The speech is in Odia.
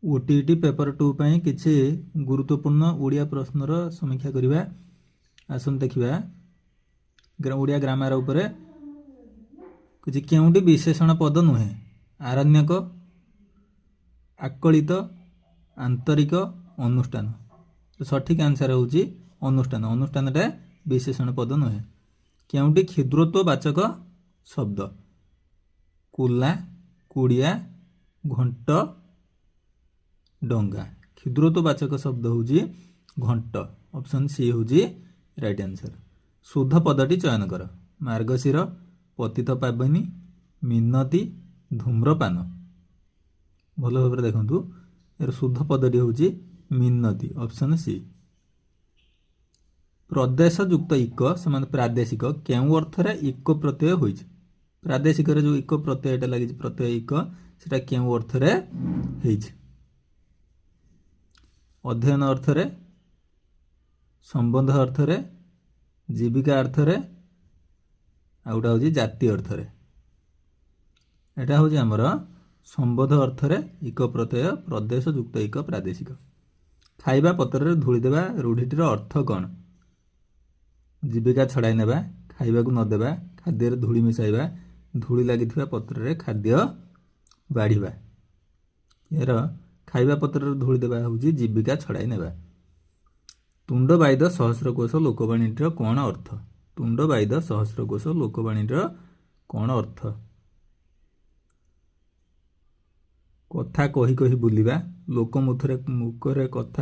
ओटीईटी पेपर 2 ପାଇଁ କିଛି ଗୁରୁତ୍ୱପୂର୍ଣ୍ଣ ଓଡ଼ିଆ ପ୍ରଶ୍ନର ସମୀକ୍ଷା କରିବା। ଆସନ୍ତୁ ଦେଖିବା ଓଡ଼ିଆ ଗ୍ରାମାର ଉପରେ କିଛି କେଉଁଟି ବିଶେଷଣ ପଦ ନୁହେଁ? ଆରଣ୍ୟକ, ଆକଳିତ, ଆନ୍ତରିକ, ଅନୁଷ୍ଠାନ। ସଠିକ ଆନ୍ସର ହେଉଛି ଅନୁଷ୍ଠାନ। ଅନୁଷ୍ଠାନଟା ବିଶେଷଣ ପଦ ନୁହେଁ। କେଉଁଟି କ୍ଷୁଦ୍ରତ୍ୱବାଚକ ଶବ୍ଦ? କୁଲା, କୁଡ଼ିଆ, ଘଣ୍ଟ, ଡଙ୍ଗା। କ୍ଷୁଦ୍ରତ୍ୱବାଚକ ଶବ୍ଦ ହେଉଛି ଘଣ୍ଟ। ଅପସନ୍ ସି ହେଉଛି ରାଇଟ୍ ଆନ୍ସର। ଶୁଦ୍ଧ ପଦଟି ଚୟନ କର। ମାର୍ଗଶିର, ପତିତ ପାବନୀ, ମିନତି, ଧୂମ୍ରପାନ। ଭଲ ଭାବରେ ଦେଖନ୍ତୁ, ଏର ଶୁଦ୍ଧ ପଦଟି ହେଉଛି ମିନତି। Option C. ପ୍ରଦେଶ ଯୁକ୍ତ ଇକ ସମାନ ପ୍ରାଦେଶିକ କେଉଁ ଅର୍ଥରେ ଇକ ପ୍ରତ୍ୟୟ ହୋଇଛି? ପ୍ରାଦେଶିକରେ ଯେଉଁ ଇକ ପ୍ରତ୍ୟୟଟା ଲାଗିଛି, ପ୍ରତ୍ୟୟ ଇକ, ସେଟା କେଉଁ ଅର୍ଥରେ ହେଇଛି? ଅଧ୍ୟୟନ ଅର୍ଥରେ, ସମ୍ବନ୍ଧ ଅର୍ଥରେ, ଜୀବିକା ଅର୍ଥରେ, ଆଉ ଗୋଟା ହେଉଛି ଜାତି ଅର୍ଥରେ। ଏଟା ହେଉଛି ଆମର ସମ୍ବନ୍ଧ ଅର୍ଥରେ ଇକ ପ୍ରତ୍ୟୟ, ପ୍ରଦେଶ ଯୁକ୍ତ ଇକ ପ୍ରାଦେଶିକ। ଖାଇବା ପତ୍ରରେ ଧୂଳି ଦେବା ରୂଢ଼ିଟିର ଅର୍ଥ କ'ଣ? ଜୀବିକା ଛଡ଼ାଇ ନେବା, ଖାଇବାକୁ ନ ଦେବା, ଖାଦ୍ୟରେ ଧୂଳି ମିଶାଇବା, ଧୂଳି ଲାଗିଥିବା ପତ୍ରରେ ଖାଦ୍ୟ ବାଢ଼ିବା। ଏର ଖାଇବା ପତ୍ରରେ ଧୂଳି ଦେବା ହେଉଛି ଜୀବିକା ଛଡ଼ାଇ ନେବା। ତୁଣ୍ଡବାଇଦ ସହସ୍ରକୋଶ ଲୋକବାଣୀଟିର କ'ଣ ଅର୍ଥ? ତୁଣ୍ଡବାଇଦ ସହସ୍ରକୋଶ ଲୋକବାଣୀଟିର କ'ଣ ଅର୍ଥ? କଥା କହି କହି ବୁଲିବା, ଲୋକମୁଖରେ କଥା